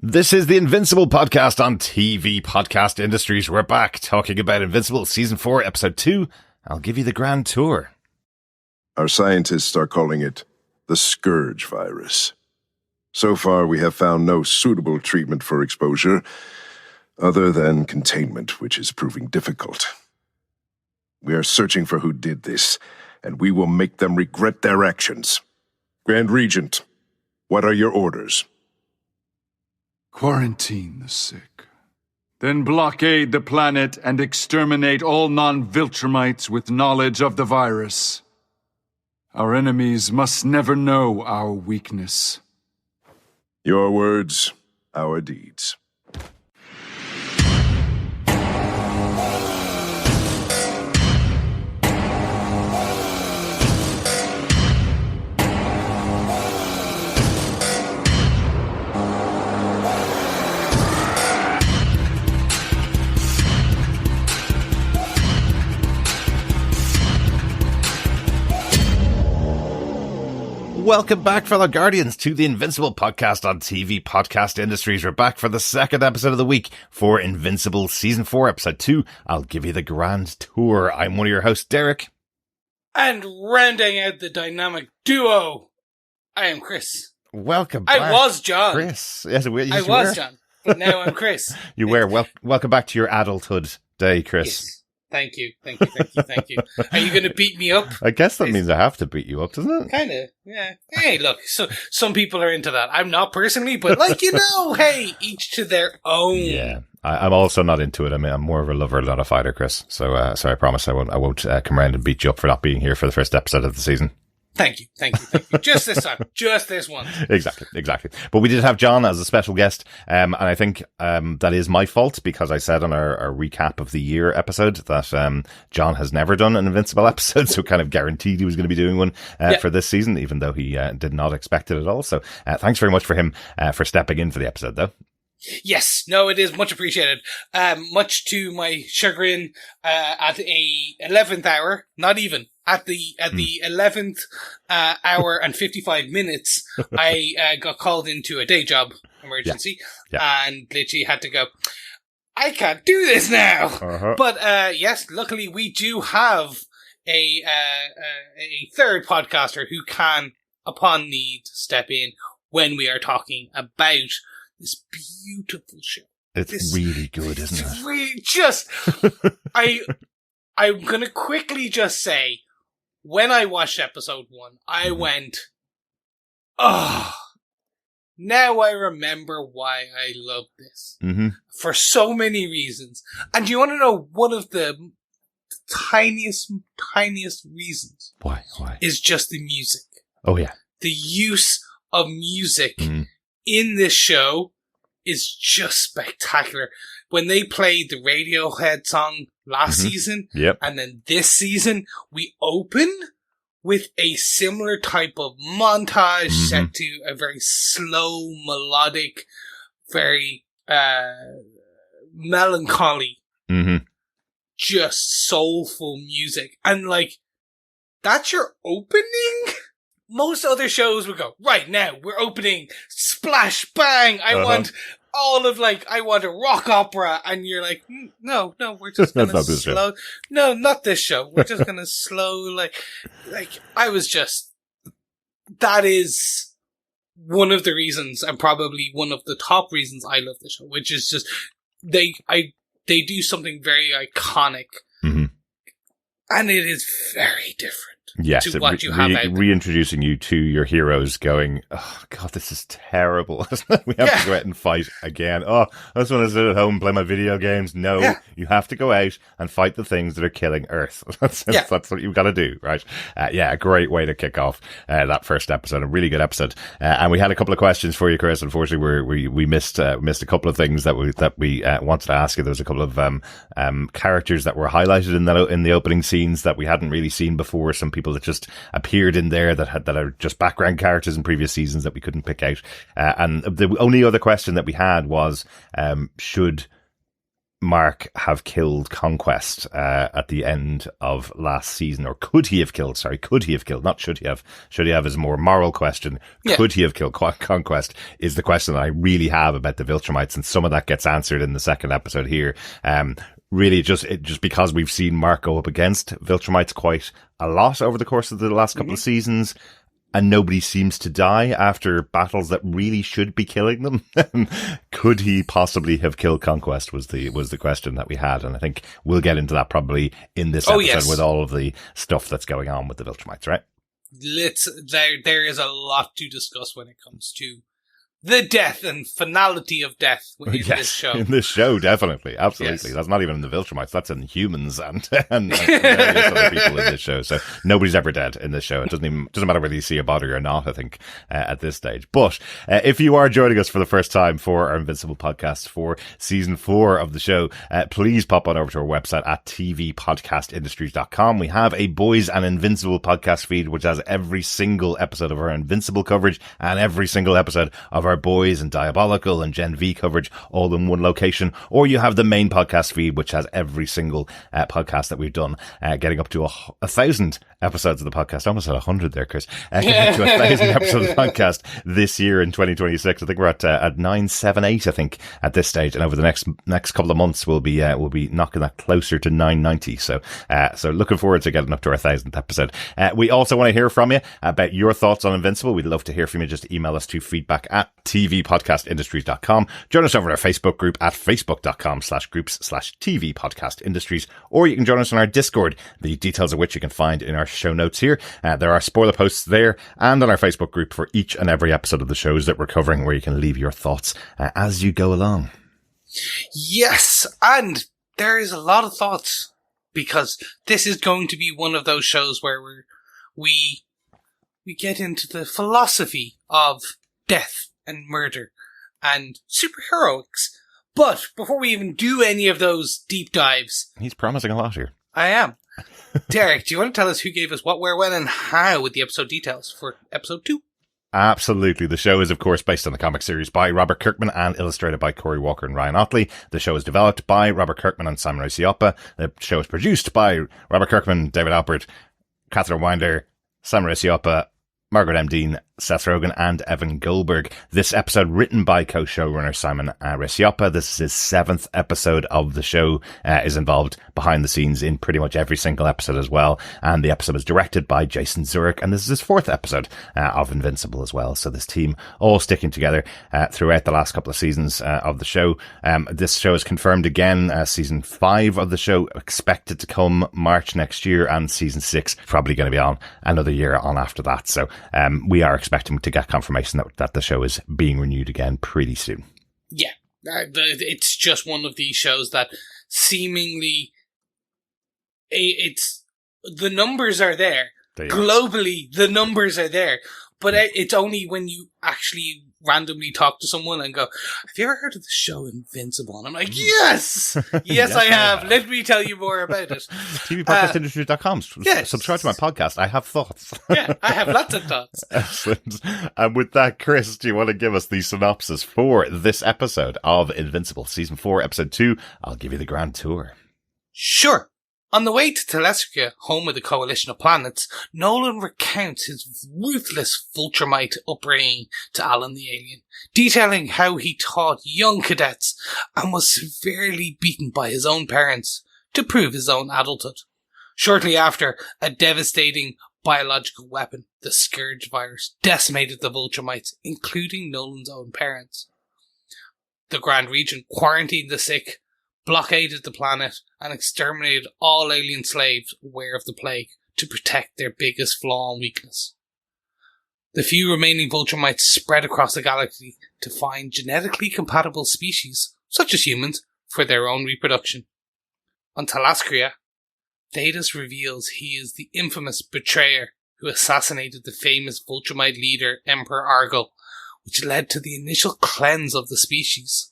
This is the Invincible podcast on TV Podcast Industries. We're back talking about Invincible Season 4, Episode 2. I'll give you the grand tour. Our scientists are calling it the Scourge virus. So far, we have found no suitable treatment for exposure, other than containment, which is proving difficult. We are searching for who did this, and we will make them regret their actions. Grand Regent, what are your orders? Quarantine the sick. Then blockade the planet and exterminate all non-Viltrumites with knowledge of the virus. Our enemies must never know our weakness. Your words, our deeds. Welcome back, fellow Guardians, to the Invincible podcast on TV Podcast Industries. We're back for the second episode of the week for Invincible Season 4, Episode 2. I'll give you the grand tour. I'm one of your hosts, Derek. And rounding out the dynamic duo, I am Chris. Welcome back. I was John. Chris. Yes, I was John, but now I'm Chris. You were. Welcome back to your adulthood day, Chris. Yes. Thank you. Are you going to beat me up? I guess that means I have to beat you up, doesn't it? Kind of, yeah. Hey, look, so some people are into that. I'm not personally, but hey, each to their own. Yeah, I'm also not into it. I mean, I'm more of a lover, not a fighter, Chris. So I promise I won't come around and beat you up for not being here for the first episode of the season. Thank you. Just this time. Just this one. Exactly. But we did have John as a special guest, and I think that is my fault, because I said on our recap of the year episode that John has never done an Invincible episode, so kind of guaranteed he was going to be doing one for this season, even though he did not expect it at all. So thanks very much for him for stepping in for the episode, though. Yes, no, it is much appreciated. Much to my chagrin, at a 11th hour, not even at the 11th hour and 55 minutes, I got called into a day job emergency and literally had to go, I can't do this now. Uh-huh. But yes, luckily we do have a third podcaster who can, upon need, step in when we are talking about this beautiful show. It's really good, isn't it? Really, I'm going to quickly just say, when I watched episode 1, I went, oh, now I remember why I love this. Mm-hmm. For so many reasons. And do you want to know one of the tiniest reasons? Why? Is just the music. Oh, yeah. The use of music in this show is just spectacular. When they played the Radiohead song last season, and then this season, we open with a similar type of montage set to a very slow, melodic, very melancholy, just soulful music. And that's your opening? Most other shows would go, right now, we're opening, splash, bang, I want a rock opera, and you're like, no, we're just gonna slow, no, not this show, we're just gonna slow, that is one of the reasons, and probably one of the top reasons I love the show, which is just, they do something very iconic, and it is very different. Yes, to what you have out there. Reintroducing you to your heroes, going, oh god, this is terrible. We have to go out and fight again. Oh, I just want to sit at home and play my video games. No, you have to go out and fight the things that are killing Earth. That's what you've got to do, right? A great way to kick off that first episode. A really good episode. And we had a couple of questions for you, Chris. Unfortunately, we missed a couple of things that we wanted to ask you. There was a couple of characters that were highlighted in the opening scenes that we hadn't really seen before. Some people that just appeared in there that are just background characters in previous seasons that we couldn't pick out. And the only other question that we had was, should Mark have killed Conquest at the end of last season? Or could he have killed? Sorry, could he have killed? Not should he have. Should he have is a more moral question. Yeah. Could he have killed Conquest is the question that I really have about the Viltrumites, and some of that gets answered in the second episode here. Really, just because we've seen Mark go up against Viltrumites quite a lot over the course of the last couple of seasons, and nobody seems to die after battles that really should be killing them. Could he possibly have killed Conquest was the question that we had. And I think we'll get into that probably in this episode with all of the stuff that's going on with the Viltrumites, right? There is a lot to discuss when it comes to the death and finality of death in this show. In this show, definitely. Absolutely. Yes. That's not even in the Viltrumites. That's in humans and various other people in this show. So nobody's ever dead in this show. It doesn't matter whether you see a body or not, I think, at this stage. But if you are joining us for the first time for our Invincible podcast for season 4 of the show, please pop on over to our website at tvpodcastindustries.com. We have a Boys and Invincible podcast feed, which has every single episode of our Invincible coverage and every single episode of our Boys and Diabolical and Gen V coverage all in one location. Or you have the main podcast feed, which has every single podcast that we've done, getting up to 1,000 episodes of the podcast. I almost had 100 there, Chris. Getting up to 1,000 episodes of the podcast this year in 2026. I think we're at 978, I think, at this stage. And over the next couple of months, we'll be knocking that closer to 990. So looking forward to getting up to our 1,000th episode. We also want to hear from you about your thoughts on Invincible. We'd love to hear from you. Just email us to feedback at tvpodcastindustries.com. Join us over at our Facebook group at facebook.com/groups/tvpodcastindustries, or you can join us on our Discord, the details of which you can find in our show notes here. There are spoiler posts there and on our Facebook group for each and every episode of the shows that we're covering, where you can leave your thoughts as you go along. Yes, and there is a lot of thoughts, because this is going to be one of those shows where we get into the philosophy of death and murder and superheroics. But before we even do any of those deep dives... He's promising a lot here. I am. Derek, do you want to tell us who gave us what, where, when, and how with the episode details for episode 2? Absolutely. The show is, of course, based on the comic series by Robert Kirkman and illustrated by Cory Walker and Ryan Ottley. The show is developed by Robert Kirkman and Simon Racioppa. The show is produced by Robert Kirkman, David Alpert, Catherine Winder, Simon Racioppa, Margaret M. Dean, Seth Rogen, and Evan Goldberg. This episode written by co-showrunner Simon Racioppa. This is his 7th episode of the show, is involved behind the scenes in pretty much every single episode as well. And the episode is directed by Jason Zurek, and this is his 4th episode of Invincible as well. So this team all sticking together throughout the last couple of seasons of the show. This show is confirmed again, season 5 of the show expected to come March next year, and season 6 probably going to be on another year on after that. So we are expecting to get confirmation that the show is being renewed again pretty soon. Yeah, it's just one of these shows that seemingly it's the numbers are there. Globally, the numbers are there, but it's only when you actually randomly talk to someone and go, have you ever heard of the show Invincible? And I'm like, yes, yes, I have. Let me tell you more about it. tvpodcastindustries.com. Yes. Subscribe to my podcast. I have thoughts. Yeah, I have lots of thoughts. Excellent. And with that, Chris, do you want to give us the synopsis for this episode of Invincible, season 4, episode 2? I'll give you the grand tour. Sure. On the way to Talescria, home of the coalition of planets, Nolan recounts his ruthless Viltrumite upbringing to Alan the alien, detailing how he taught young cadets and was severely beaten by his own parents to prove his own adulthood. Shortly after, a devastating biological weapon, the Scourge virus, decimated the Viltrumites, including Nolan's own parents. The Grand Regent quarantined the sick, blockaded the planet, and exterminated all alien slaves aware of the plague to protect their biggest flaw and weakness. The few remaining Viltrumites spread across the galaxy to find genetically compatible species, such as humans, for their own reproduction. On Talescria, Thetis reveals he is the infamous betrayer who assassinated the famous Viltrumite leader Emperor Argyle, which led to the initial cleanse of the species.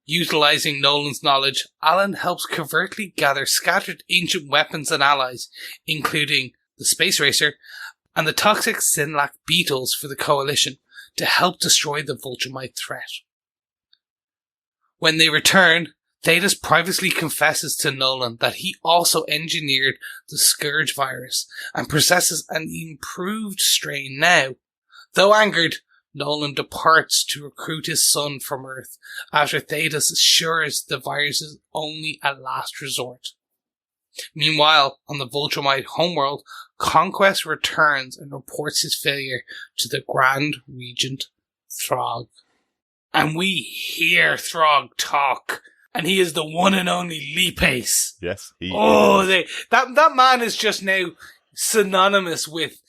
Utilizing Nolan's knowledge, Alan helps covertly gather scattered ancient weapons and allies, including the Space Racer and the toxic Sinlac beetles for the Coalition, to help destroy the Viltrumite threat. When they return, Thetis privately confesses to Nolan that he also engineered the Scourge virus and possesses an improved strain now. Though angered, Nolan departs to recruit his son from Earth after Thetis assures the virus is only a last resort. Meanwhile, on the Viltrumite homeworld, Conquest returns and reports his failure to the Grand Regent, Throg. And we hear Throg talk, and he is the one and only Lipace. Yes, he that man is just now synonymous with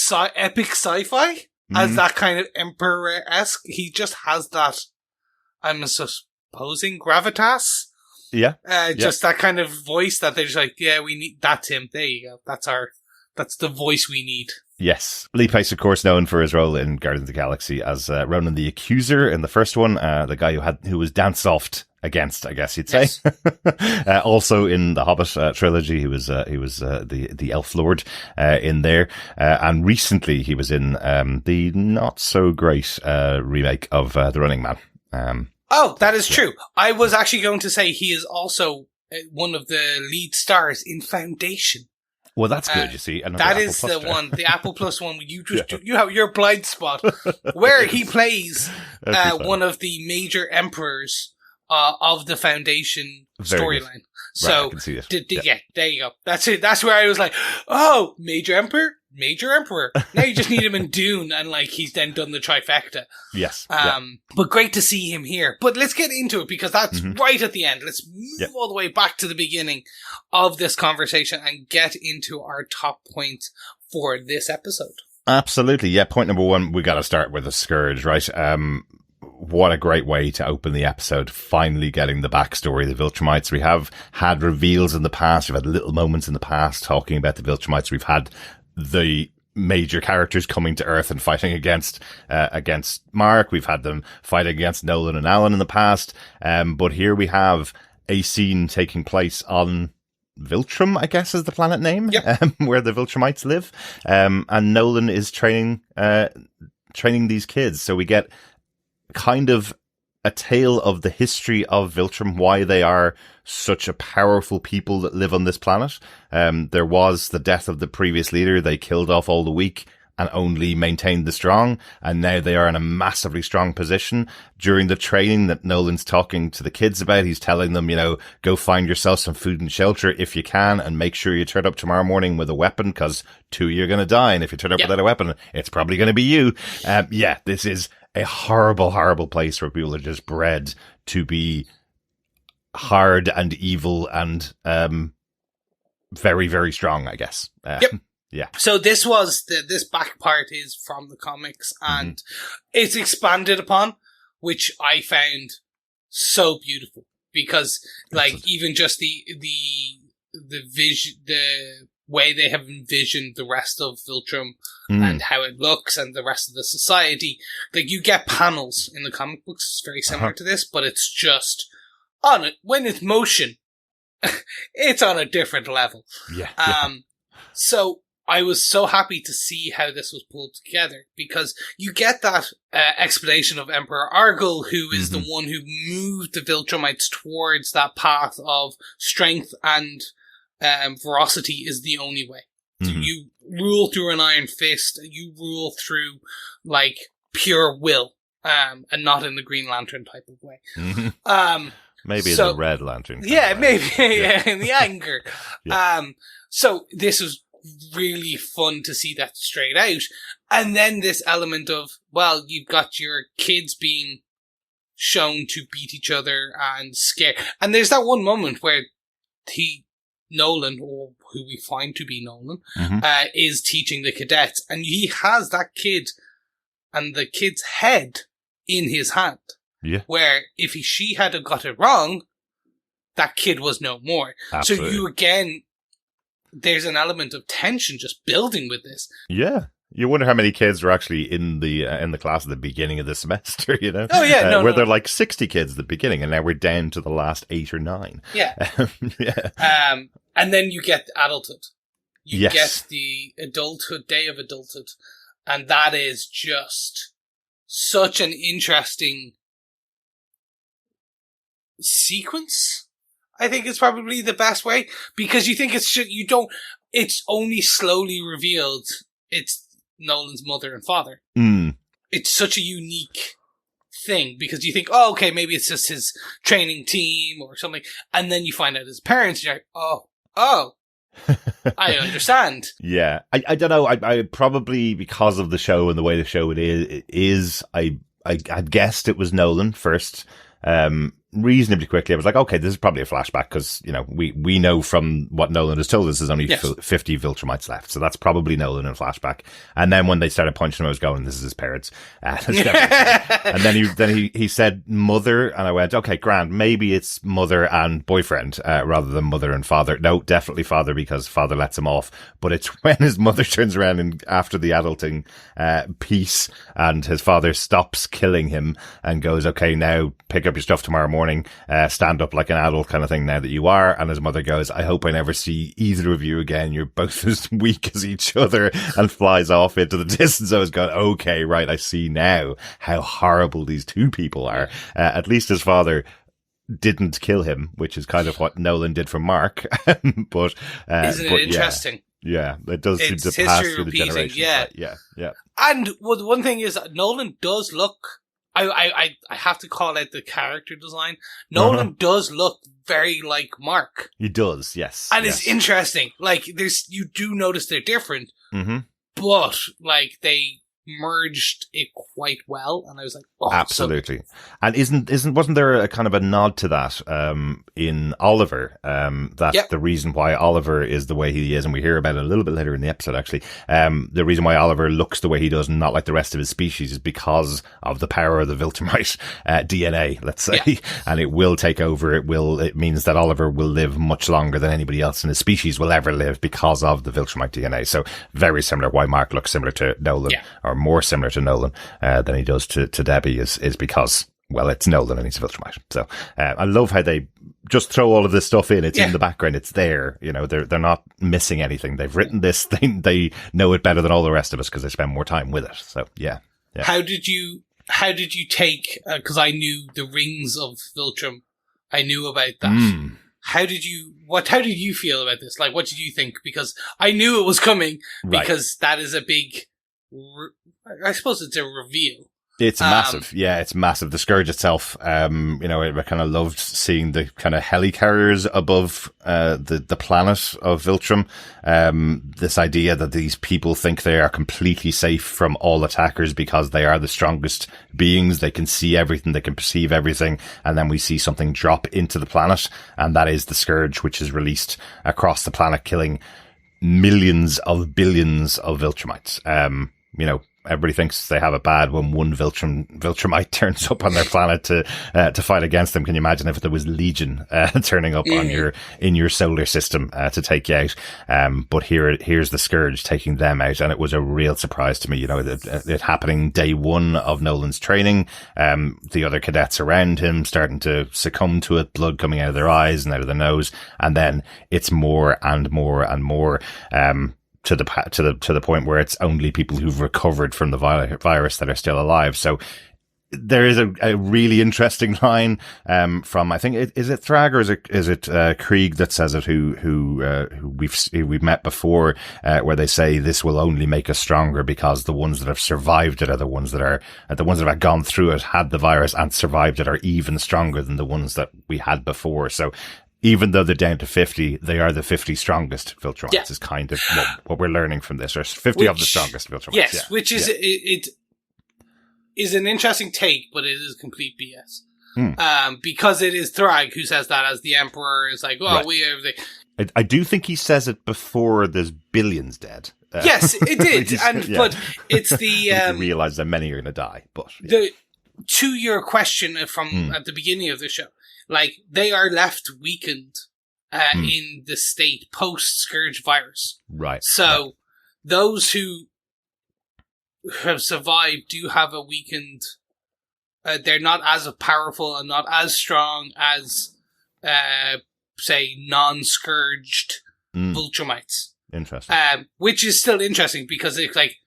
epic sci-fi as that kind of emperor-esque. He just has that, I'm supposing, gravitas. Yeah. Just that kind of voice that they're just like, yeah, we need, that's him. There you go. That's the voice we need. Yes. Lipace, of course, known for his role in Guardians of the Galaxy as Ronan the Accuser in the first one, the guy who was danced off against, I guess you'd say. Yes. Also in the Hobbit trilogy, he was the Elf Lord in there, and recently he was in the not so great remake of The Running Man. Oh, that is true. I was actually going to say he is also one of the lead stars in Foundation. Well, that's good, you see. That is the one, the Apple Plus one. You have your blind spot where he plays one of the major emperors of the Foundation storyline. So, right, I can see it. Yeah, there you go. That's it. That's where I was like, oh, Major Emperor. Now you just need him in Dune, and like he's then done the trifecta. Yes. But great to see him here. But let's get into it because that's right at the end. Let's move all the way back to the beginning of this conversation and get into our top points for this episode. Absolutely. Yeah. Point number one, we got to start with the Scourge, right? What a great way to open the episode, finally getting the backstory of the Viltrumites. We have had reveals in the past. We've had little moments in the past talking about the Viltrumites. We've had the major characters coming to Earth and fighting against Mark. We've had them fighting against Nolan and Alan in the past. But here we have a scene taking place on Viltrum, I guess is the planet name, where the Viltrumites live. And Nolan is training these kids. So we get kind of a tale of the history of Viltrum, why they are such a powerful people that live on this planet. There was the death of the previous leader. They killed off all the weak and only maintained the strong. And now they are in a massively strong position. During the training that Nolan's talking to the kids about, he's telling them, go find yourself some food and shelter if you can, and make sure you turn up tomorrow morning with a weapon, because you're going to die. And if you turn up without a weapon, it's probably going to be you. This is a horrible, horrible place where people are just bred to be hard and evil and very, very strong, I guess. Yeah. So this was this back part is from the comics, and it's expanded upon, which I found so beautiful because, like, even just the vision, the way they have envisioned the rest of Viltrum and how it looks and the rest of the society. Like, you get panels in the comic books, it's very similar to this, but it's just on it when it's motion. It's on a different level. So I was so happy to see how this was pulled together, because you get that explanation of Emperor Argyle, who is the one who moved the Viltrumites towards that path of strength and ferocity is the only way. So you rule through an iron fist, you rule through, like, pure will, and not in the Green Lantern type of way. Maybe in the Red Lantern. Maybe in the anger. So this was really fun to see that straight out. And then this element of, well, you've got your kids being shown to beat each other and scare. And there's that one moment where Nolan, or who we find to be Nolan, is teaching the cadets, and he has that kid and the kid's head in his hand. Where if she had got it wrong, that kid was no more. Absolutely. So you again, there's an element of tension just building with this. Yeah. You wonder how many kids were actually in the class at the beginning of the semester, Oh yeah, where they're like 60 kids at the beginning, and now we're down to the last 8 or 9. And then you get adulthood. You get the adulthood, day of adulthood, and that is just such an interesting sequence, I think is probably the best way, because you think it's only slowly revealed it's Nolan's mother and father. It's such a unique thing, because you think, oh, okay, maybe it's just his training team or something, and then you find out his parents, and you're like, oh, I understand. Yeah, I don't know. I probably, because of the show and the way the show I guessed it was Nolan first. Reasonably quickly, I was like, okay, this is probably a flashback, because, you know, we know from what Nolan has told us there's only 50 Viltrumites left, so that's probably Nolan in flashback. And then when they started punching him, I was going, this is his parents. And then he said mother, and I went, okay, grand, maybe it's mother and boyfriend, rather than mother and father. No, definitely father, because father lets him off. But it's when his mother turns around and after the adulting piece, and his father stops killing him and goes, okay, now pick up your stuff tomorrow morning. Stand up like an adult kind of thing now that you are. And his mother goes, I hope I never see either of you again. You're both as weak as each other, and flies off into the distance. I was going, okay, right. I see now how horrible these two people are. At least his father didn't kill him, which is kind of what Nolan did for Mark. But isn't it interesting? Yeah, it does seem to pass through the generations. Yeah. And one thing is, Nolan does look, I have to call out the character design. Nolan does look very like Mark. He does, yes. And it's interesting. Like, you do notice they're different, but, like, they merged it quite well, and I was like, oh, absolutely. And wasn't there a kind of a nod to that in Oliver, that the reason why Oliver is the way he is, and we hear about it a little bit later in the episode, actually, the reason why Oliver looks the way he does and not like the rest of his species is because of the power of the Viltrumite DNA, let's say. And it will take over. It means that Oliver will live much longer than anybody else in his species will ever live, because of the Viltrumite DNA. So very similar. Why Mark looks similar to Nolan, or more similar to Nolan than he does to Debbie is because, well, it's Nolan and he's a Viltrumite. So I love how they just throw all of this stuff in. It's in the background. It's there. You know, they're not missing anything. They've written this. They know it better than all the rest of us because they spend more time with it. So yeah. How did you take? Because I knew the rings of Viltrum. I knew about that. How did you feel about this? Like, what did you think? Because I knew it was coming, because that is a big, I suppose it's a reveal. It's massive. Yeah, it's massive. The Scourge itself, I kind of loved seeing the kind of helicarriers above the planet of Viltrum. This idea that these people think they are completely safe from all attackers because they are the strongest beings. They can see everything. They can perceive everything. And then we see something drop into the planet, and that is the Scourge, which is released across the planet, killing millions of billions of Viltrumites. Everybody thinks they have it bad when one Viltrumite turns up on their planet to fight against them. Can you imagine if there was Legion turning up in your solar system to take you out? But here's the Scourge taking them out, and it was a real surprise to me. You know, it happening day one of Nolan's training. The other cadets around him starting to succumb to it, blood coming out of their eyes and out of their nose, and then it's more and more and more. To the point where it's only people who've recovered from the virus that are still alive. So there is a really interesting line from, I think, is it Thrag or is it Krieg that says it, who we've met before, where they say this will only make us stronger because the ones that have survived it are the ones that have gone through it, had the virus and survived it, are even stronger than the ones that we had before. So even though they're down to 50, they are the 50 strongest Viltrumites, is kind of what we're learning from this, or 50 of the strongest Viltrumites. Yes, which is, it is an interesting take, but it is complete BS. Because it is Thrag who says that, as the Emperor is like, we have the... I do think he says it before there's billions dead. Yes, it did. But it's the... you realise that many are going to die, but... To your question from at the beginning of the show, like, they are left weakened in the state post-Scourge virus. Right. So those who have survived do have a weakened... they're not as powerful and not as strong as, say, non-Scourged Viltrumites. Interesting. Which is still interesting, because it's like,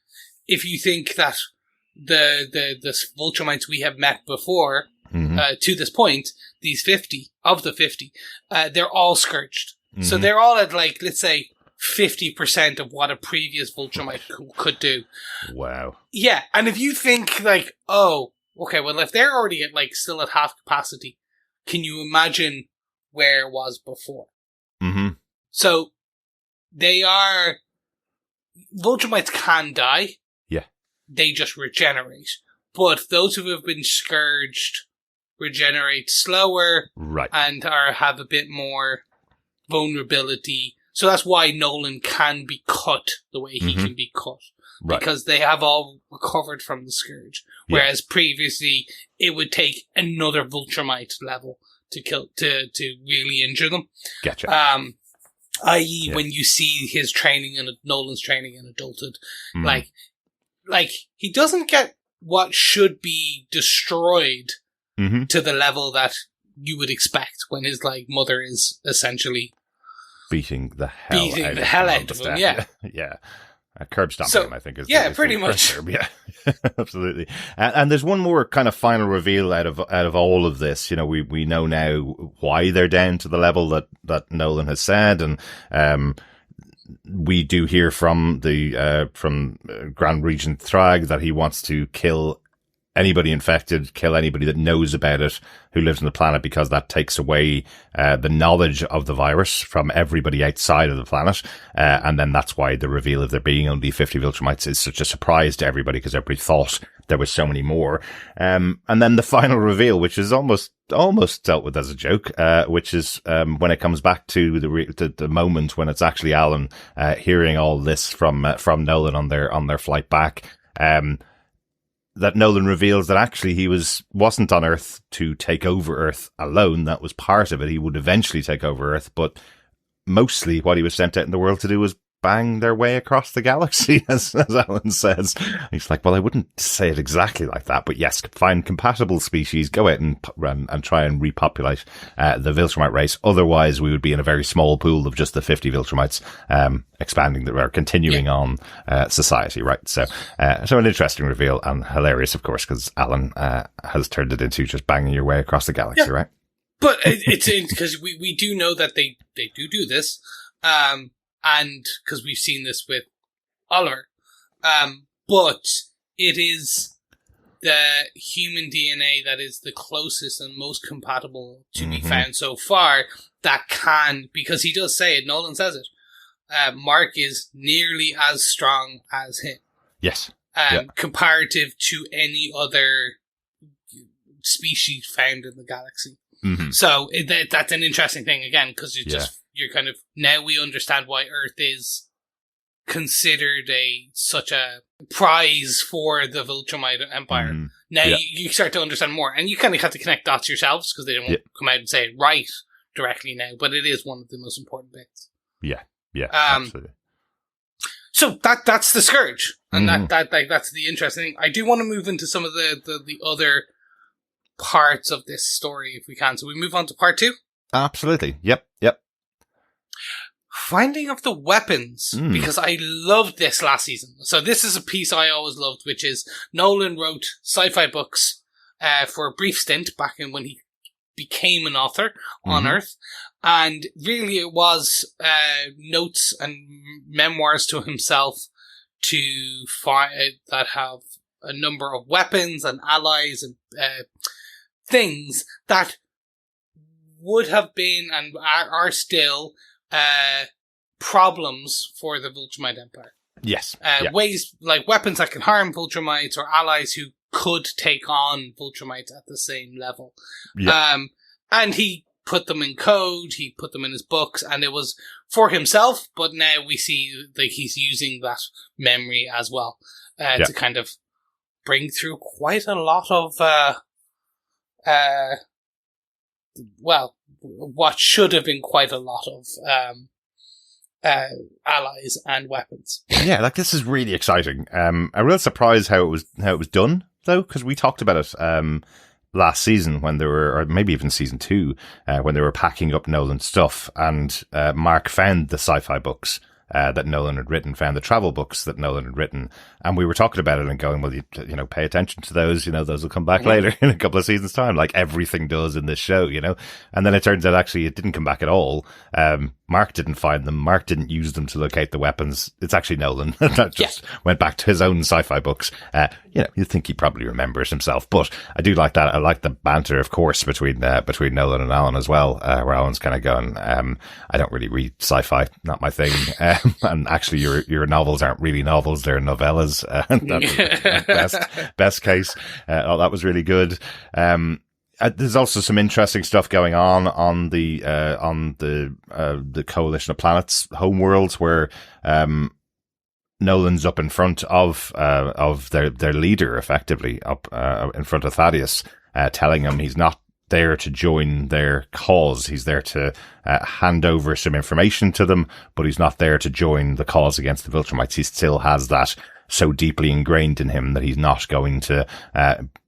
if you think that the Viltrumites we have met before to this point, these 50, of the 50, they're all scourged. So they're all at, like, let's say, 50% of what a previous Viltrumite could do. Wow. Yeah, and if you think, like, oh, okay, well, if they're already at, like, still at half capacity, can you imagine where it was before? Mm-hmm. So, Viltrumites can die. Yeah. They just regenerate. But those who have been scourged regenerate slower. Right. And have a bit more vulnerability. So that's why Nolan can be cut the way he can be cut. Right. Because they have all recovered from the Scourge. Whereas previously, it would take another Viltrumite level to really injure them. Gotcha. I.e., when you see his training and Nolan's training in adulthood, like he doesn't get what should be destroyed to the level that you would expect when his like mother is essentially beating the hell out of him. Yeah. Yeah. Curb stomping him, I think. Is pretty much. Term. Yeah, absolutely. And there's one more kind of final reveal out of all of this. You know, we know now why they're down to the level that Nolan has said, and we do hear from the Grand Regent Thrag that he wants to kill anybody infected, kill anybody that knows about it, who lives on the planet, because that takes away the knowledge of the virus from everybody outside of the planet. And then that's why the reveal of there being only 50 Viltrumites is such a surprise to everybody, because everybody thought there was so many more. And then the final reveal, which is almost dealt with as a joke, which is when it comes back to the moment when it's actually Alan hearing all this from Nolan on their flight back. That Nolan reveals that actually he wasn't on Earth to take over Earth alone. That was part of it. He would eventually take over Earth, but mostly what he was sent out in the world to do was bang their way across the galaxy, as Alan says. He's like, well, I wouldn't say it exactly like that, but yes, find compatible species, go out and try and repopulate the Viltrumite race. Otherwise, we would be in a very small pool of just the 50 Viltrumites, continuing on society, right? So an interesting reveal, and hilarious, of course, because Alan has turned it into just banging your way across the galaxy, right? But it's because we do know that they do this. And because we've seen this with Oliver. But it is the human DNA that is the closest and most compatible to be found so far that can, because he does say it, Nolan says it, Mark is nearly as strong as him. Yes. Comparative to any other species found in the galaxy. Mm-hmm. So that's an interesting thing, again, because you're kind of, now we understand why Earth is considered such a prize for the Viltrumite Empire. Mm-hmm. Now you start to understand more, and you kind of have to connect dots yourselves, because they don't come out and say it right directly now, but it is one of the most important bits. Yeah, absolutely. So that's the Scourge, and that's the interesting thing. I do want to move into some of the other parts of this story if we can. So we move on to part 2? Absolutely. Yep. Finding of the weapons, because I loved this last season. So this is a piece I always loved, which is Nolan wrote sci-fi books for a brief stint back in when he became an author on Earth. And really it was notes and memoirs to himself to find that have a number of weapons and allies and things that would have been and are still problems for the Viltrumite Empire. Yes. Ways like weapons that can harm Viltrumites, or allies who could take on Viltrumites at the same level. Yeah. And he put them in code, he put them in his books, and it was for himself, but now we see like he's using that memory as well to kind of bring through quite a lot of what should have been quite a lot of allies and weapons. Yeah, like this is really exciting. I'm real surprised how it was done though, because we talked about it last season when they were, or maybe even season 2, when they were packing up Nolan's stuff, and Mark found the sci-fi books that Nolan had written, found the travel books that Nolan had written, and we were talking about it and going, well, you know, pay attention to those, you know, those will come back later in a couple of seasons' time, like everything does in this show, you know. And then it turns out actually it didn't come back at all. Mark didn't find them. Mark didn't use them to locate the weapons. It's actually Nolan that just went back to his own sci-fi books. You know, you'd think he probably remembers himself, but I do like that. I like the banter, of course, between Nolan and Alan as well, where Alan's kind of going, I don't really read sci-fi, not my thing. And actually your novels aren't really novels, they're novellas. Best case. That was really good. There's also some interesting stuff going on the Coalition of Planets homeworlds, where Nolan's up in front of their leader, effectively up in front of Thaddeus, telling him he's not there to join their cause. He's there to hand over some information to them, but he's not there to join the cause against the Viltrumites. He still has that so deeply ingrained in him that he's not going to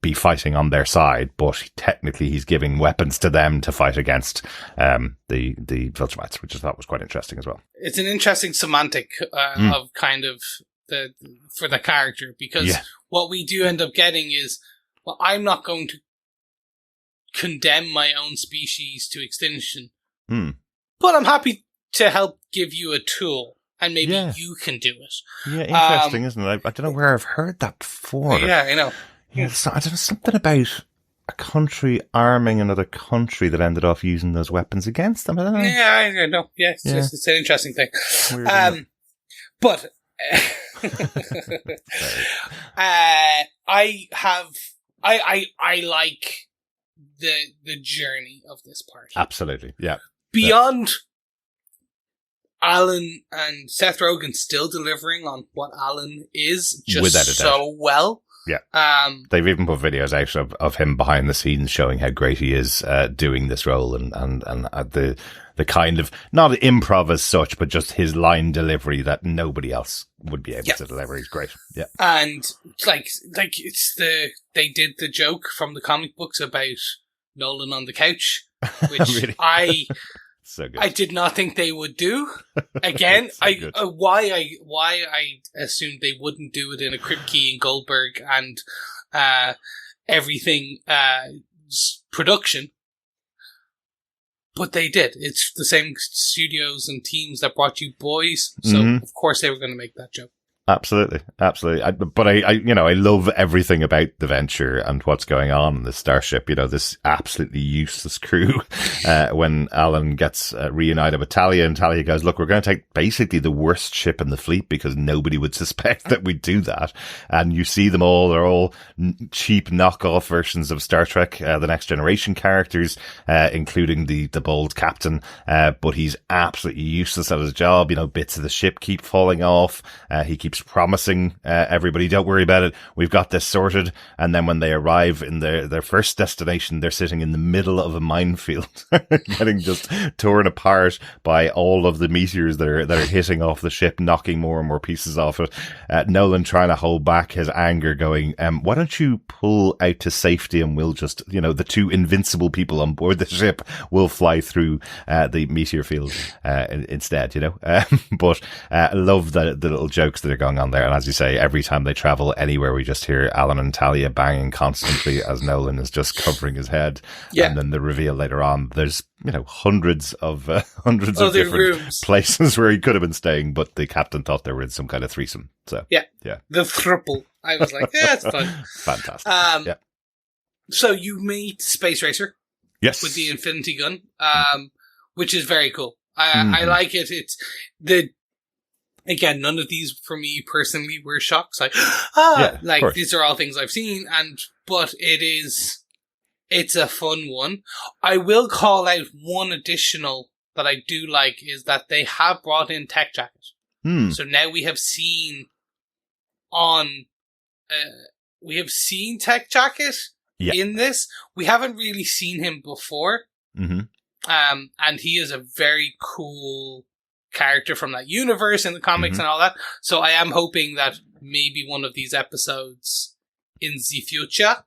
be fighting on their side, but technically he's giving weapons to them to fight against the Viltrumites, which I thought was quite interesting as well. It's an interesting semantic of kind of for the character, because what we do end up getting is, well, I'm not going to condemn my own species to extinction, but I'm happy to help give you a tool. And maybe you can do it. Yeah, interesting, isn't it? I don't know where I've heard that before. Yeah, I know. Yeah, I don't know, something about a country arming another country that ended up using those weapons against them. I don't know. Yeah, I know. Yeah, it's an interesting thing. Weird, but I like the journey of this part. Absolutely, yeah. Beyond Alan and Seth Rogen still delivering on what Alan is just so well. Yeah. They've even put videos out of him behind the scenes showing how great he is doing this role and the kind of, not improv as such, but just his line delivery that nobody else would be able to deliver. He's great. Yeah. And like it's they did the joke from the comic books about Nolan on the couch, which really? So good. I did not think they would do. Again, why I assumed they wouldn't do it in a Kripke and Goldberg and everything production, but they did. It's the same studios and teams that brought you Boys, so of course they were going to make that joke. Absolutely. But I love everything about the venture and what's going on in this starship. You know, this absolutely useless crew. When Alan gets reunited with Talia, and Talia goes, "Look, we're going to take basically the worst ship in the fleet because nobody would suspect that we'd do that." And you see them all; they're all cheap knockoff versions of Star Trek, the Next Generation characters, including the bold captain. But he's absolutely useless at his job. You know, bits of the ship keep falling off. He keeps promising everybody, don't worry about it, we've got this sorted, and then when they arrive in their first destination, they're sitting in the middle of a minefield getting just torn apart by all of the meteors that are hitting off the ship, knocking more and more pieces off it. Nolan trying to hold back his anger, going, why don't you pull out to safety and we'll just, you know, the two invincible people on board the ship will fly through the meteor field instead, you know. But I love the little jokes that are going on there, and as you say, every time they travel anywhere, we just hear Alan and Talia banging constantly as Nolan is just covering his head. And then the reveal later on, there's, you know, hundreds of different rooms, places where he could have been staying, but the captain thought they were in some kind of threesome. So yeah, the thruple. I was like, yeah, it's fun. Fantastic. So you meet Space Racer, with the Infinity Gun, which is very cool. I like it. It's again, none of these for me personally were shocks. Like, these are all things I've seen, but it's a fun one. I will call out one additional that I do like is that they have brought in Tech Jacket. So now we have seen Tech Jacket in this. We haven't really seen him before. And he is a very cool character from that universe in the comics and all that. So I am hoping that maybe one of these episodes in the future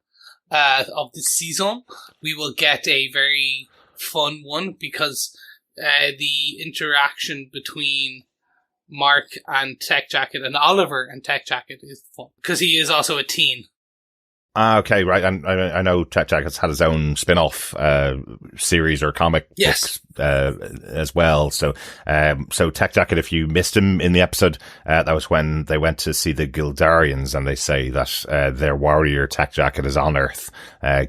of this season, we will get a very fun one, because the interaction between Mark and Tech Jacket and Oliver and Tech Jacket is fun because he is also a teen. Okay, right. And I know Tech Jacket's had his own spin-off series or comic books as well. So Tech Jacket, if you missed him in the episode, that was when they went to see the Gildarians, and they say that their warrior Tech Jacket is on Earth.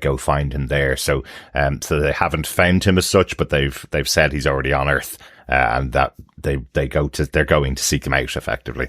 Go find him there. So they haven't found him as such, but they've said he's already on Earth. And that they're going to seek him out effectively.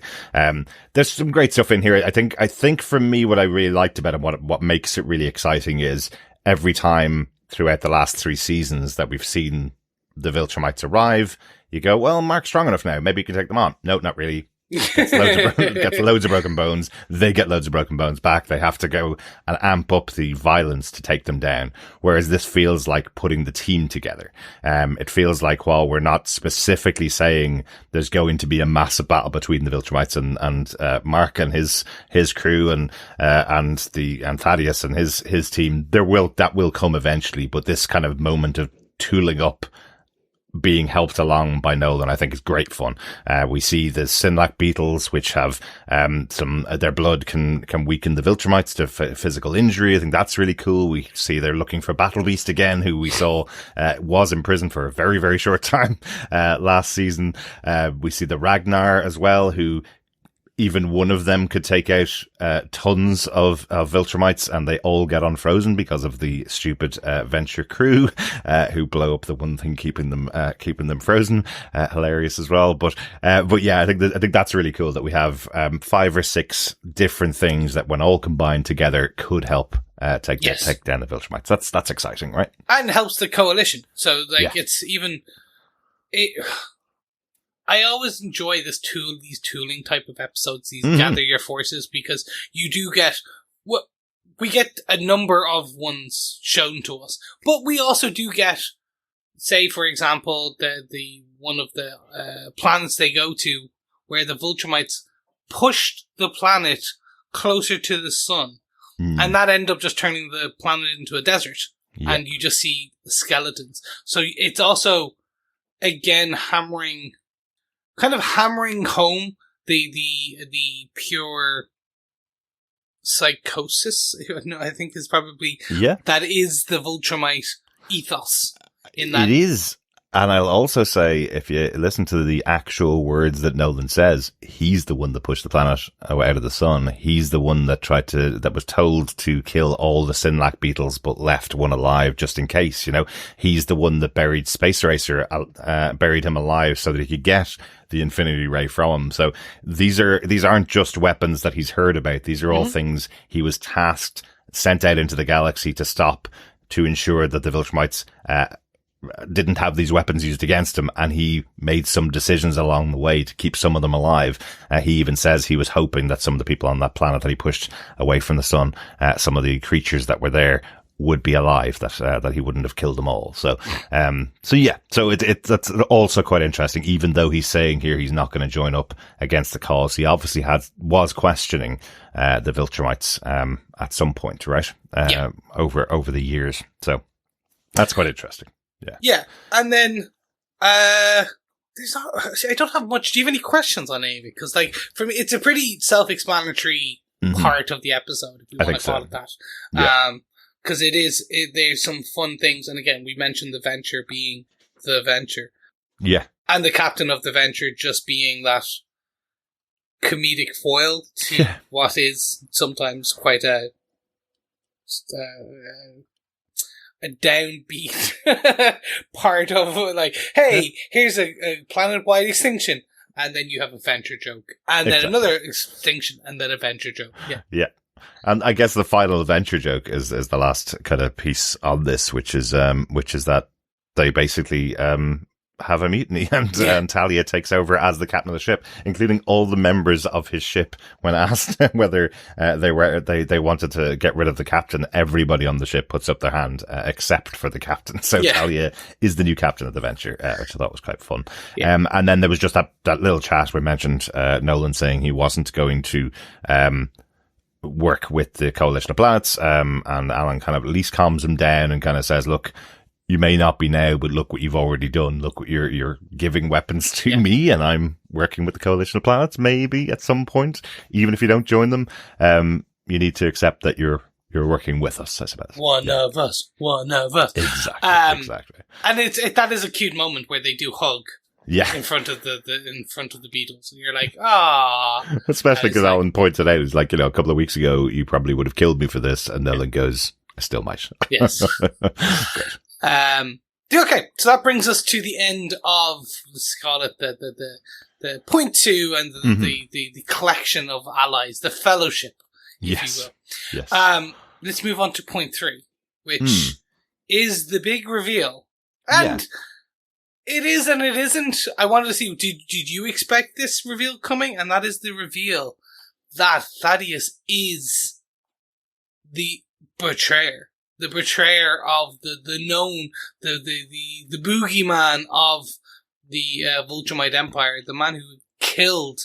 There's some great stuff in here. I think for me, what I really liked about it, what makes it really exciting is every time throughout the last 3 seasons that we've seen the Viltrumites arrive, you go, well, Mark's strong enough now. Maybe you can take them on. No, not really. Gets loads of broken bones. They get loads of broken bones back. They have to go and amp up the violence to take them down. Whereas this feels like putting the team together. It feels like while we're not specifically saying there's going to be a massive battle between the Viltrumites and Mark and his crew and Thaddeus and his team, that will come eventually. But this kind of moment of tooling up, being helped along by Nolan, I think is great fun. We see the Sinlac beetles, which have their blood can weaken the Viltrumites to physical injury. I think that's really cool. We see they're looking for Battle Beast again, who we saw was in prison for a very, very short time last season. We see the Ragnar as well, who even one of them could take out tons of Viltrumites, and they all get unfrozen because of the stupid Venture crew who blow up the one thing keeping them frozen. Hilarious as well. But yeah, I think that's really cool that we have 5 or 6 different things that, when all combined together, could help take down the Viltrumites. That's exciting, right? And helps the coalition. So it's even I always enjoy these tooling type of episodes, these gather your forces, because you do get we get a number of ones shown to us, but we also do get, say for example, the one of the planets they go to where the Viltrumites pushed the planet closer to the sun, and that ended up just turning the planet into a desert, and you just see the skeletons. So it's also again hammering home the pure psychosis, I think is probably, that is the Viltrumite ethos in that. It is. And I'll also say, if you listen to the actual words that Nolan says, he's the one that pushed the planet out of the sun. He's the one that was told to kill all the Sinlac beetles, but left one alive just in case, He's the one that buried Space Racer, buried him alive so that he could get the Infinity Ray from him. So these aren't just weapons that he's heard about. These are all things he was tasked, sent out into the galaxy to stop, to ensure that the Viltrumites, didn't have these weapons used against him, and he made some decisions along the way to keep some of them alive. He even says he was hoping that some of the people on that planet that he pushed away from the sun, some of the creatures that were there, would be alive, that he wouldn't have killed them all. So that's also quite interesting. Even though he's saying here he's not going to join up against the cause, he obviously was questioning the Viltrumites at some point, right? Over the years. So that's quite interesting. Yeah, and then I don't have much. Do you have any questions on any of it? Because, for me, it's a pretty self-explanatory part of the episode, if you want to call it that. Because there's some fun things, and again, we mentioned the Venture being the Venture. Yeah. And the captain of the Venture just being that comedic foil to what is sometimes quite a downbeat part of, hey, here's a planet-wide extinction, and then you have a Venture joke, and then another extinction, and then a Venture joke. Yeah. And I guess the final Venture joke is the last kind of piece on this, which is that they basically have a mutiny, and Talia takes over as the captain of the ship, including all the members of his ship. When asked whether they wanted to get rid of the captain, everybody on the ship puts up their hand except for the captain. So Talia is the new captain of the Venture, which I thought was quite fun. And then there was just that little chat where we mentioned Nolan saying he wasn't going to work with the Coalition of Planets, and Alan kind of at least calms him down and kind of says, look, you may not be now, but look what you've already done. Look what you're giving weapons to me, and I'm working with the Coalition of Planets. Maybe at some point, even if you don't join them, you need to accept that you're working with us, I suppose. One of us. Exactly. And that is a cute moment where they do hug. Yeah. In front of the Beatles. And you're like, ah. Especially because Alan pointed out, it's like, a couple of weeks ago, you probably would have killed me for this. And Nolan goes, I still might. Yes. Great. Okay. So that brings us to the end of, let's call it the point 2 and the collection of allies, the fellowship, if you will. Yes. Let's move on to point 3, which is the big reveal. And it is and it isn't. I wanted to see, did you expect this reveal coming? And that is the reveal that Thaddeus is the betrayer. The betrayer of the known, the boogeyman of the Viltrumite Empire, the man who killed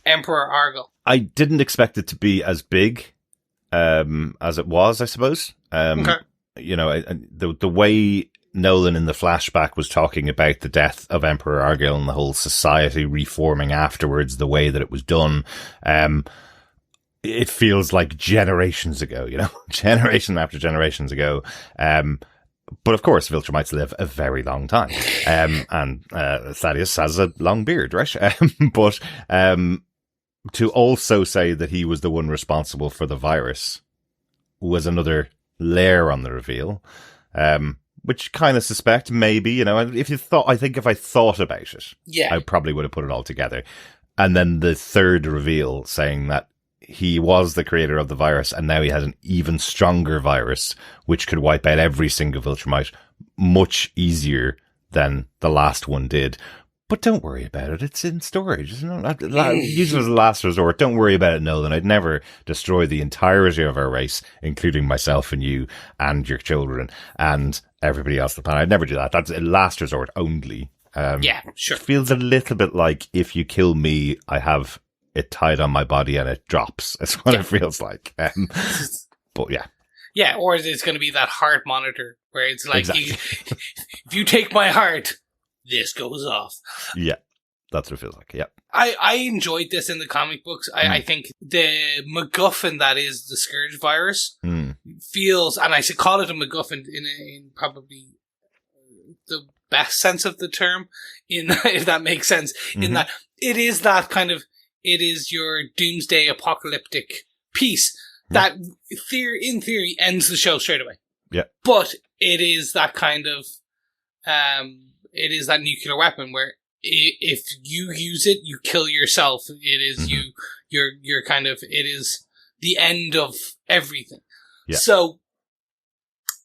Emperor Argyll. I didn't expect it to be as big as it was, I suppose. Okay. The way Nolan in the flashback was talking about the death of Emperor Argyll and the whole society reforming afterwards, the way that it was done. It feels like generations ago, generation after generations ago. But of course, Viltrumites live a very long time. And Thaddeus has a long beard, right? But to also say that he was the one responsible for the virus was another layer on the reveal. Which kind of suspect, maybe, I think if I thought about it, I probably would have put it all together. And then the third reveal saying that he was the creator of the virus and now he has an even stronger virus, which could wipe out every single Viltrumite much easier than the last one did. But don't worry about it. It's in storage. Use it as a last resort. Don't worry about it, Nolan. I'd never destroy the entirety of our race, including myself and you and your children and everybody else on the planet. I'd never do that. That's a last resort only. Sure. It feels a little bit like if you kill me, I have it tied on my body and it drops. That's what it feels like. But yeah. Yeah, or it's going to be that heart monitor where it's like, exactly. if you take my heart, this goes off. Yeah, that's what it feels like. Yeah. I enjoyed this in the comic books. I think the MacGuffin that is the Scourge virus feels, and I should call it a MacGuffin in probably the best sense of the term, if that makes sense, in that it is that kind of, it is your doomsday apocalyptic piece that in theory ends the show straight away. Yeah. But it is that kind of, it is that nuclear weapon where if you use it, you kill yourself. It is you're kind of, it is the end of everything. Yeah. So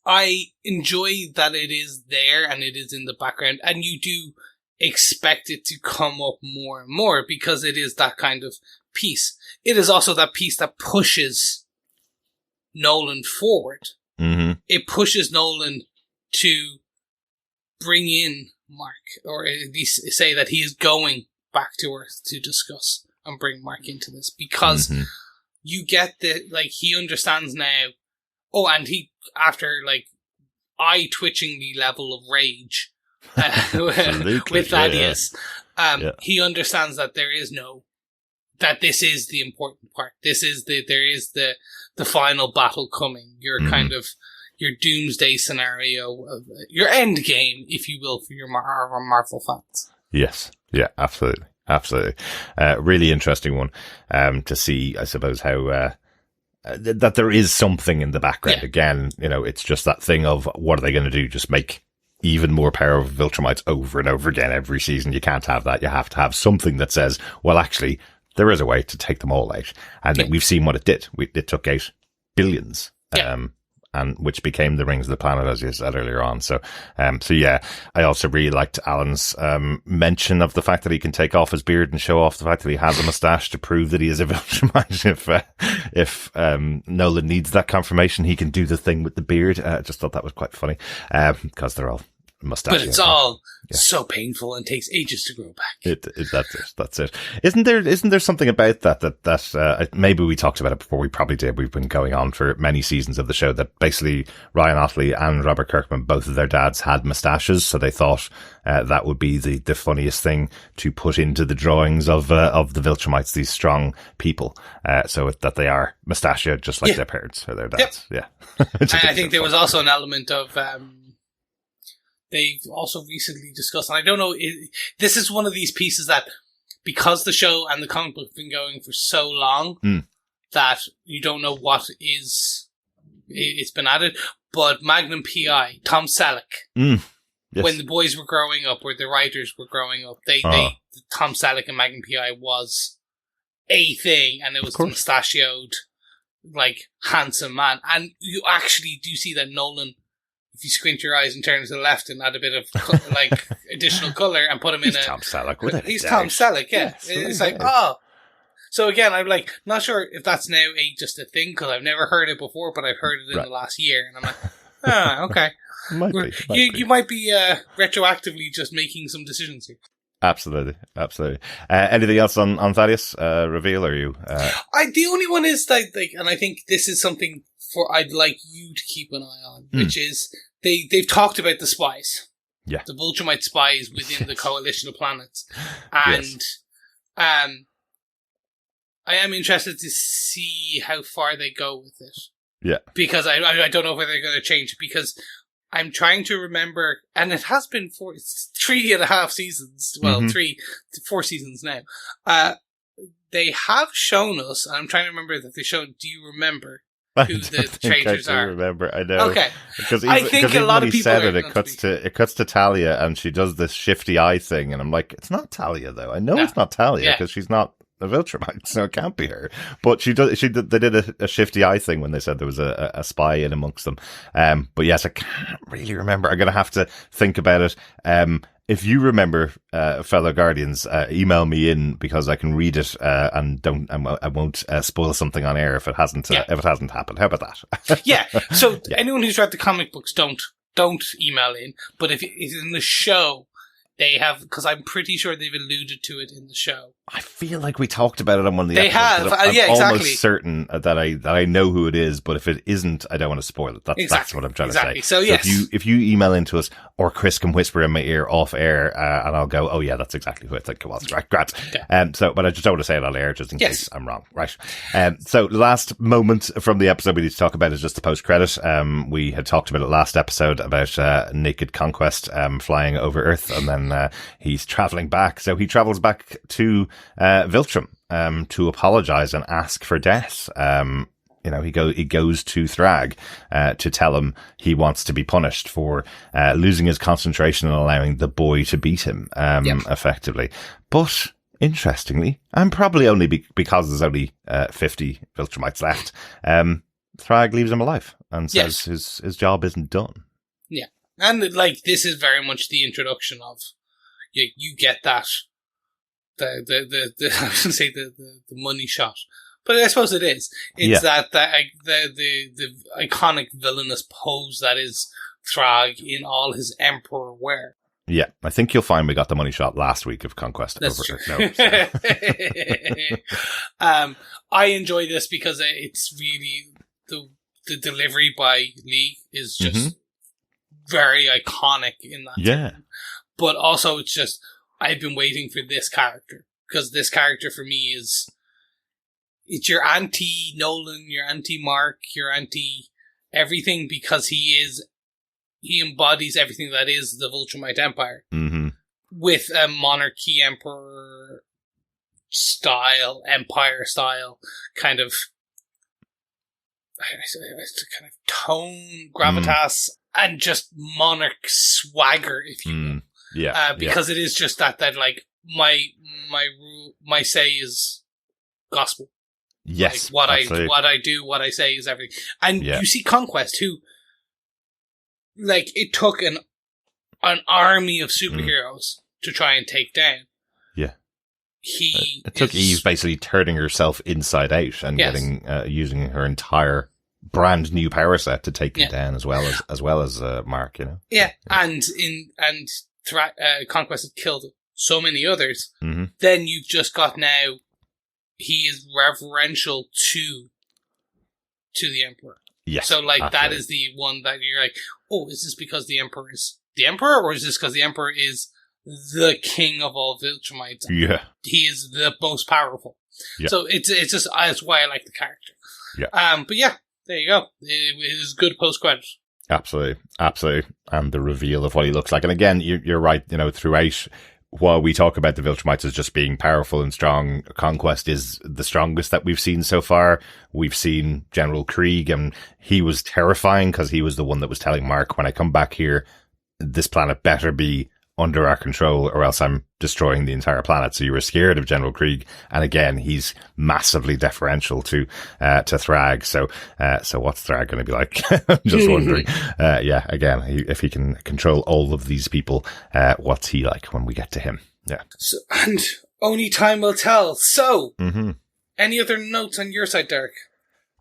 I enjoy that it is there and it is in the background and you do expect it to come up more and more because it is that kind of piece. It is also that piece that pushes Nolan forward. It pushes Nolan to bring in Mark, or at least say that he is going back to Earth to discuss and bring Mark into this because you get he understands now. Oh, and he, after eye-twitching the level of rage with Thaddeus, he understands that that this is the important part. There is the final battle coming. Your kind of, your doomsday scenario, your end game, if you will, for your Marvel fans. Yes. Yeah, absolutely. Absolutely. Really interesting one, to see, I suppose, how, that there is something in the background. Yeah. Again, it's just that thing of what are they going to do? Just make even more powerful Viltrumites over and over again every season. You can't have that. You have to have something that says, well, actually, there is a way to take them all out. And we've seen what it did. It took out billions. And which became the Rings of the Planet, as you said earlier on. So yeah, I also really liked Alan's mention of the fact that he can take off his beard and show off the fact that he has a mustache to prove that he is a Viltrumite. If Nolan needs that confirmation, he can do the thing with the beard. I just thought that was quite funny, because they're all mustachio. But it's all so painful and takes ages to grow back. That's it. Isn't there something about that maybe we talked about it before? We probably did. We've been going on for many seasons of the show that basically Ryan Ottley and Robert Kirkman, both of their dads had mustaches, so they thought that would be the funniest thing to put into the drawings of the Viltrumites, these strong people, so that they are mustachioed just like their parents or their dads. Yep. Yeah. I think there was also an element of they've also recently discussed, and I don't know, this is one of these pieces that, because the show and the comic book have been going for so long, that you don't know what it's been added, but Magnum P.I., Tom Selleck, yes. when the boys were growing up, or the writers were growing up, Tom Selleck and Magnum P.I. was a thing, and it was the mustachioed, like, handsome man. And you actually do see that Nolan, if you squint your eyes and turn to the left and add a bit of like additional color and put him in Tom Selleck. He's Tom Selleck, yeah. It's like, oh. So again, I'm like, not sure if that's now just a thing, because I've never heard it before, but I've heard it in the last year, and I'm like, okay. You might be retroactively just making some decisions here. Absolutely. Anything else on Thaddeus reveal? Or you? The only one is that, like, and I think this is something I'd like you to keep an eye on, which is they've talked about the spies, the Viltrumite spies within the coalition of planets, and I am interested to see how far they go with it. Yeah, because I don't know whether they're going to change, because I'm trying to remember, and it has been 3.5 seasons. Well, 4 seasons now. They have shown us, and I'm trying to remember that they showed. Do you remember who the traitors are? I remember. I know. Okay, because I think a lot of people said it cuts to Talia, and she does this shifty eye thing, and I'm like, it's not Talia though. I know it's not Talia because she's not a Viltrumite, so it can't be her. But they did a shifty eye thing when they said there was a spy in amongst them. But yes, I can't really remember. I'm going to have to think about it. If you remember, fellow Guardians, email me in, because I can read it, and I won't spoil something on air if it hasn't happened. How about that? Yeah. So anyone who's read the comic books, don't email in. But if it's in the show, they have, because I'm pretty sure they've alluded to it in the show. I feel like we talked about it on one of the They episodes. have, I'm exactly. almost certain that I know who it is, but if it isn't, I don't want to spoil it. That's what I'm trying to say. So yes. If you email into us, or Chris can whisper in my ear off air, and I'll go, oh yeah, that's exactly who I think it was. Right, great. But I just don't want to say it on air, just in case I'm wrong. Right. So last moment from the episode we need to talk about is just the post credit. We had talked about it last episode about Naked Conquest flying over Earth, and then he's traveling back. So he travels back to Viltrum to apologize and ask for death. He goes to Thrag to tell him he wants to be punished for losing his concentration and allowing the boy to beat him effectively. But interestingly, and probably only because there's only 50 Viltrumites left, Thrag leaves him alive and says his job isn't done. Yeah, and this is very much the introduction of you get that. I was going to say the money shot, but I suppose it is. It's that the iconic villainous pose that is Thrag in all his emperor wear. Yeah, I think you'll find we got the money shot last week of Conquest. That's over. True. No, I enjoy this because it's really the delivery by Lee is just very iconic in that. Yeah, time. But also it's just. I've been waiting for this character, because this character for me it's your anti-Nolan, your anti-Mark, your anti-everything, because he embodies everything that is the Viltrumite Empire with a monarchy emperor style, empire style kind of tone, gravitas, and just monarch swagger, if you will. Because it is just that like my say is gospel. Yes, what I do, what I say is everything. And you see Conquest, who it took an army of superheroes to try and take down. Yeah, it took Eve basically turning herself inside out and getting using her entire brand new power set to take him down as well as Mark, you know. Yeah, and Conquest has killed so many others. Mm-hmm. Then you've just got now. He is reverential to the Emperor. Yes. So like absolutely. that is the one that you're like, oh, is this because the Emperor is the Emperor, or is this because the Emperor is the king of all Viltrumites? Yeah. He is the most powerful. Yeah. So it's just that's why I like the character. Yeah. But yeah, there you go. It was good post credit. Absolutely. And the reveal of what he looks like. And again, you're right, you know, throughout, while we talk about the Viltrumites as just being powerful and strong, Conquest is the strongest that we've seen so far. We've seen General Krieg, and he was terrifying because he was the one that was telling Mark, when I come back here, this planet better be under our control or else I'm destroying the entire planet. So you were scared of General Krieg. And again, he's massively deferential to Thrag. So what's Thrag going to be like? I'm just wondering. Again, if he can control all of these people, what's he like when we get to him? Yeah. So, and only time will tell. So, Mm-hmm. Any other notes on your side, Derek?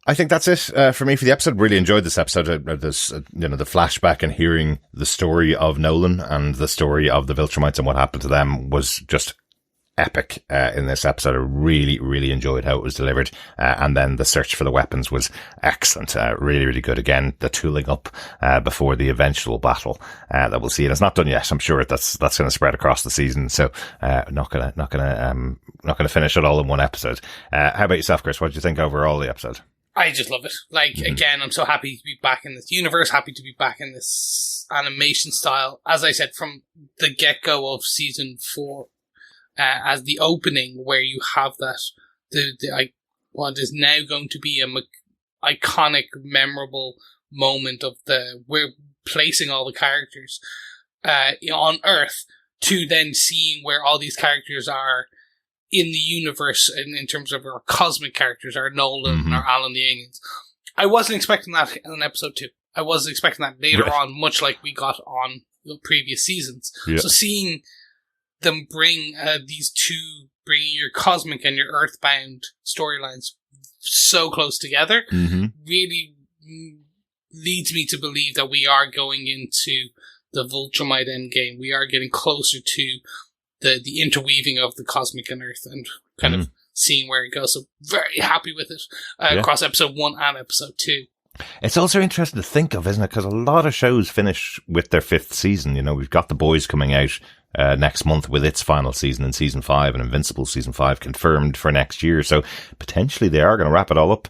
I think that's it for me for the episode. Really enjoyed this episode. The flashback and hearing the story of Nolan and the story of the Viltrumites and what happened to them was just epic in this episode. I really, really enjoyed how it was delivered. And then the search for the weapons was excellent. Really, really good. Again, the tooling up before the eventual battle that we'll see. And it's not done yet. I'm sure that's going to spread across the season. So not going to finish it all in one episode. How about yourself, Chris? What did you think overall of the episode? I just love it. Like, again, I'm so happy to be back in this universe, happy to be back in this animation style. As I said, from the get-go of season 4, as the opening, where you have that, what is now going to be a iconic, memorable moment of we're placing all the characters on Earth, to then seeing where all these characters are in the universe, in terms of our cosmic characters, our Nolan, our Alan the Aliens. I wasn't expecting that in episode 2. I wasn't expecting that later on, much like we got on the previous seasons. Yeah. So seeing them bring bringing your cosmic and your earthbound storylines so close together, really leads me to believe that we are going into the Viltrumite endgame. We are getting closer to the interweaving of the cosmic and earth, and kind of seeing where it goes. So very happy with it across episode 1 and episode 2. It's also interesting to think of, isn't it? Because a lot of shows finish with their 5th season. You know, we've got The Boys coming out next month with its final season in season 5, and Invincible season 5 confirmed for next year. So potentially they are going to wrap it all up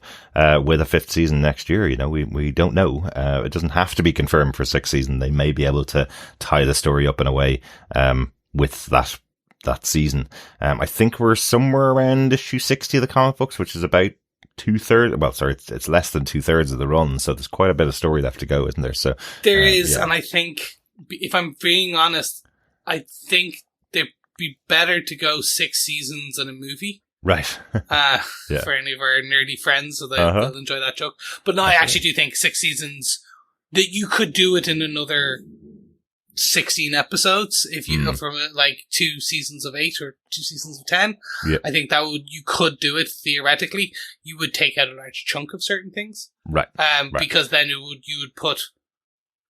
with a 5th season next year. You know, we don't know. It doesn't have to be confirmed for 6th season. They may be able to tie the story up in a way with that season. I think we're somewhere around issue 60 of the comic books, which is about 2/3. Well, sorry, it's less than 2/3 of the run. So there's quite a bit of story left to go, isn't there? So there is, and I think, if I'm being honest, I think it'd be better to go 6 seasons in a movie. Right. For any of our nerdy friends, so they'll enjoy that joke. But no, I actually do think 6 seasons, that you could do it in another 16 episodes if you from like 2 seasons of 8 or 2 seasons of 10. I think you could do it theoretically. You would take out a large chunk of certain things, right? Because then you would put,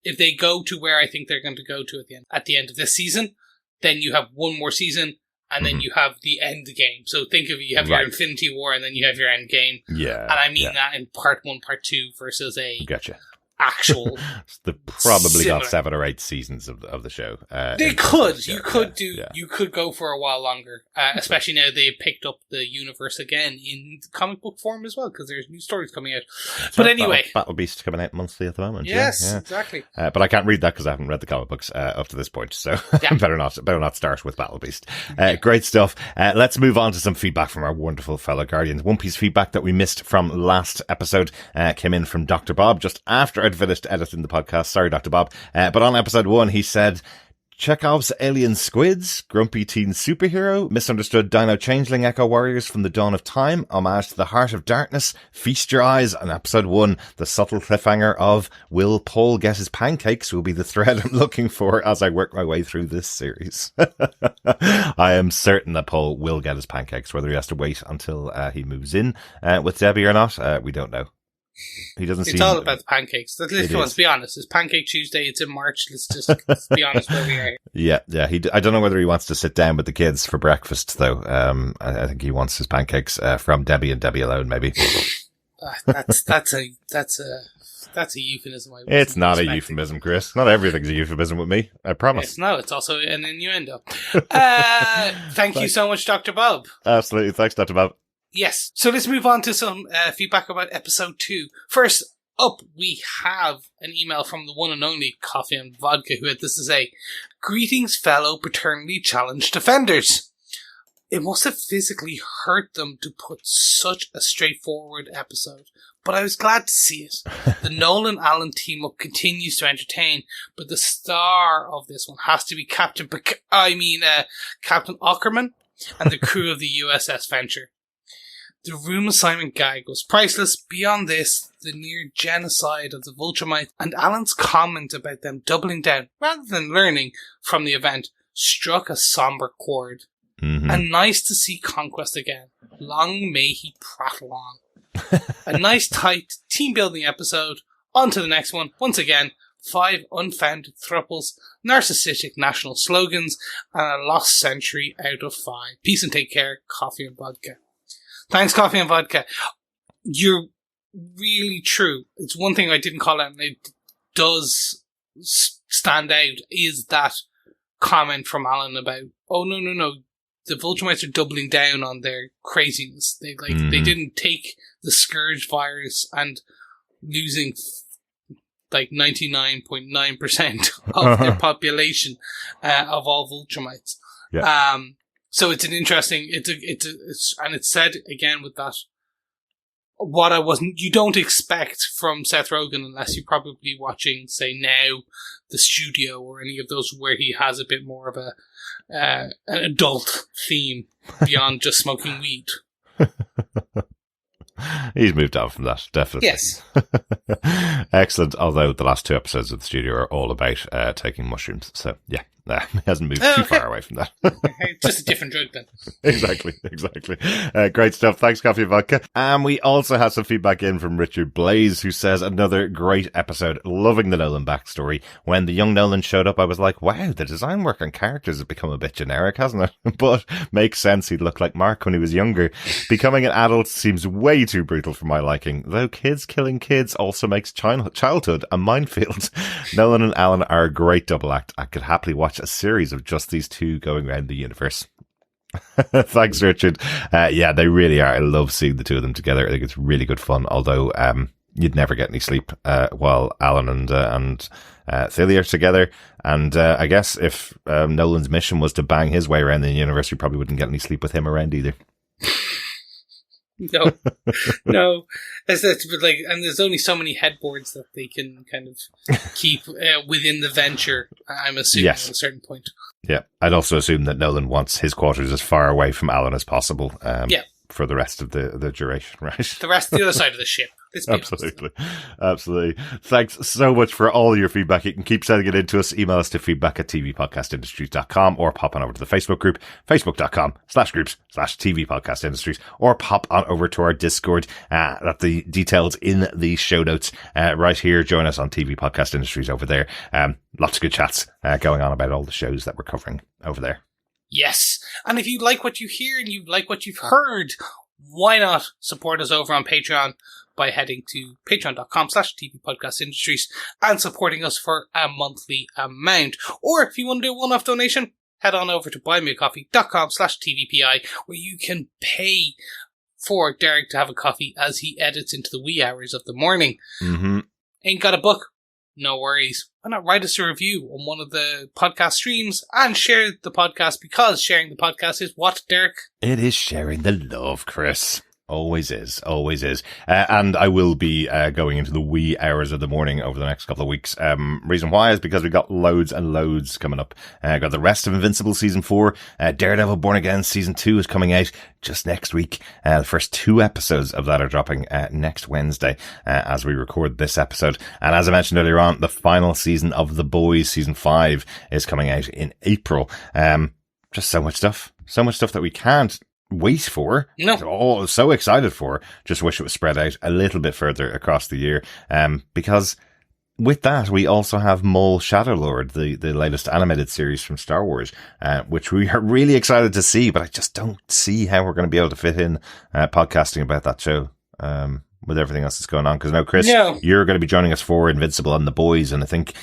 if they go to where I think they're going to go to at the end of this season, then you have one more season, and then you have the end game. So think of it, you have your Infinity War, and then you have your end game. Yeah, and I mean that in part 1, part 2 versus a gotcha. Actual. They probably similar. got 7 or 8 seasons of the show. They could. You could go for a while longer. Especially now they picked up the universe again in comic book form as well, because there's new stories coming out. But anyway. Battle Beast coming out monthly at the moment. Yes, exactly. But I can't read that because I haven't read the comic books up to this point. So better not start with Battle Beast. Great stuff. Let's move on to some feedback from our wonderful fellow Guardians. One piece of feedback that we missed from last episode came in from Dr. Bob just after I'd finished editing the podcast. Sorry, Dr. Bob. But on episode 1, he said, Chekhov's alien squids, grumpy teen superhero, misunderstood dino changeling echo warriors from the dawn of time, homage to the heart of darkness, feast your eyes on episode 1. The subtle cliffhanger of will Paul get his pancakes will be the thread I'm looking for as I work my way through this series. I am certain that Paul will get his pancakes, whether he has to wait until he moves in with Debbie or not. We don't know. He doesn't seem... It's all about the pancakes. Let's be honest. It's Pancake Tuesday. It's in March. Let's be honest where we are. Yeah. I don't know whether he wants to sit down with the kids for breakfast, though. I think he wants his pancakes from Debbie and Debbie alone, maybe. That's a euphemism. It's not a euphemism, Chris. Not everything's a euphemism with me. I promise. Yes, no, it's also an innuendo. Thank you so much, Dr. Bob. Absolutely. Thanks, Dr. Bob. Yes. So let's move on to some feedback about episode 2. First up, we have an email from the one and only Coffee and Vodka, who had this to say, "Greetings, fellow paternally challenged defenders. It must have physically hurt them to put such a straightforward episode, but I was glad to see it. The Nolan-Allen team-up continues to entertain, but the star of this one has to be Captain Ockerman and the crew of the USS Venture. The room assignment gag was priceless. Beyond this, the near genocide of the Viltrumite and Alan's comment about them doubling down rather than learning from the event struck a somber chord. Mm-hmm. And nice to see Conquest again. Long may he prattle on. A nice tight team building episode. On to the next one. Once again, 5 unfounded thruples, narcissistic national slogans, and a lost century out of 5. Peace and take care, Coffee and Vodka." Thanks, Coffee and Vodka. You're really true. It's one thing I didn't call out, and it does stand out, is that comment from Alan about, oh, no, the Viltrumites are doubling down on their craziness. They didn't take the Scourge virus and losing 99.9% of their population of all Viltrumites. Yeah. So it's an interesting, and it's said again with that, you don't expect from Seth Rogen unless you're probably watching, say now, The Studio or any of those where he has a bit more of an adult theme beyond just smoking weed. He's moved on from that, definitely. Yes. Excellent. Although the last 2 episodes of The Studio are all about taking mushrooms. So, yeah, he hasn't moved too far away from that. Just a different drug then. Exactly. Great stuff. Thanks, Coffee and Vodka. And we also have some feedback in from Richard Blaze, who says, "Another great episode. Loving the Nolan backstory. When the young Nolan showed up, I was like, wow, the design work on characters has become a bit generic, hasn't it? But makes sense. He'd look like Mark when he was younger. Becoming an adult seems way too brutal for my liking, though kids killing kids also makes childhood a minefield. Nolan and Alan are a great double act. I could happily watch a series of just these two going around the universe." Thanks, Richard. Yeah, they really are. I love seeing the two of them together. I think it's really good fun, although you'd never get any sleep while Alan and Thilly are together. And I guess if Nolan's mission was to bang his way around the universe, you probably wouldn't get any sleep with him around either. No. And there's only so many headboards that they can kind of keep within the venture, I'm assuming, at a certain point. Yeah, I'd also assume that Nolan wants his quarters as far away from Alan as possible. For the rest of the duration, right? The other side of the ship. Absolutely. Thanks so much for all your feedback. You can keep sending it in to us. Email us to feedback@tvpodcastindustries.com or pop on over to the Facebook group, facebook.com/groups/tvpodcastindustries, or pop on over to our Discord. That the details in the show notes right here. Join us on TV Podcast Industries over there. Lots of good chats going on about all the shows that we're covering over there. Yes. And if you like what you hear and you like what you've heard, why not support us over on Patreon by heading to patreon.com/tvpodcastindustries and supporting us for a monthly amount. Or if you want to do a one-off donation, head on over to buymeacoffee.com/tvpi, where you can pay for Derek to have a coffee as he edits into the wee hours of the morning. Mm-hmm. Ain't got a book? No worries. Why not write us a review on one of the podcast streams and share the podcast, because sharing the podcast is what, Derek? It is sharing the love, Chris. Always is. And I will be going into the wee hours of the morning over the next couple of weeks. Reason why is because we got loads and loads coming up. Got the rest of Invincible Season 4. Daredevil Born Again Season 2 is coming out just next week. The first 2 episodes of that are dropping next Wednesday as we record this episode. And as I mentioned earlier on, the final season of The Boys Season 5 is coming out in April. Just so much stuff that we can't wait for. No. Oh, so excited for. Just wish it was spread out a little bit further across the year. Because with that, we also have Maul Shadowlord, the latest animated series from Star Wars, which we are really excited to see, but I just don't see how we're going to be able to fit in podcasting about that show with everything else that's going on. Because now, Chris, you're going to be joining us for Invincible and The Boys, and I think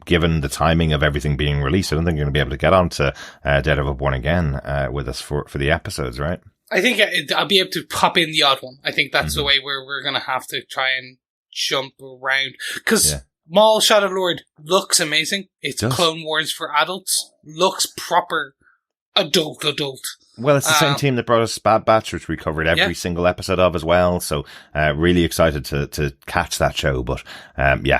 given the timing of everything being released, I don't think you're going to be able to get on to Daredevil Born Again with us for the episodes, right? I think I'll be able to pop in the odd one. I think that's the way we're going to have to try and jump around. Because Maul Shadowlord looks amazing. It's Clone Wars for adults. Looks proper adult. Well, it's the same team that brought us Bad Batch, which we covered every single episode of as well. So, really excited to catch that show. But,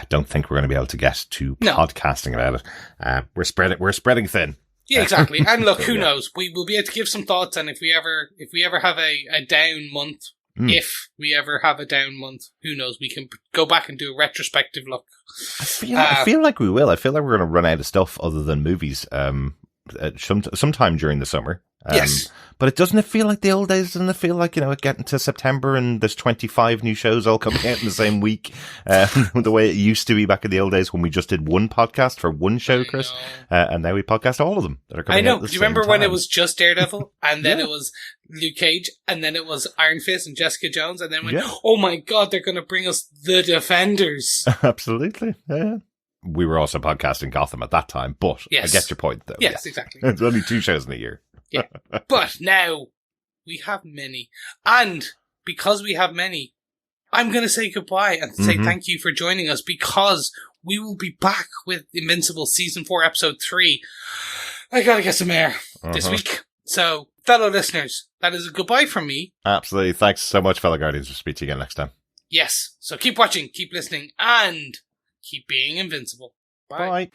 don't think we're going to be able to get to podcasting about it. We're spreading thin. Yeah, exactly. And look, who knows? We will be able to give some thoughts. And if we ever have a down month, if we ever have a down month, who knows? We can go back and do a retrospective look. I feel like we will. I feel like we're going to run out of stuff other than movies, sometime during the summer. Yes. But doesn't feel like the old days? Doesn't it feel like, getting to September and there's 25 new shows all coming out in the same week? The way it used to be back in the old days when we just did one podcast for one show, Chris. And now we podcast all of them that are coming out at the Do you remember same when time. it was just Daredevil and then it was Luke Cage and then it was Iron Fist and Jessica Jones and then oh my God, they're going to bring us The Defenders. Absolutely. Yeah. We were also podcasting Gotham at that time, but I get your point though. Yes, exactly. It's only 2 shows in a year. Yeah. But now we have many. And because we have many, I'm going to say goodbye and say thank you for joining us because we will be back with Invincible Season 4, Episode 3. I got to get some air this week. So, fellow listeners, that is a goodbye from me. Absolutely. Thanks so much, fellow Guardians. We'll speak to you again next time. Yes. So keep watching, keep listening, and keep being invincible. Bye. Bye.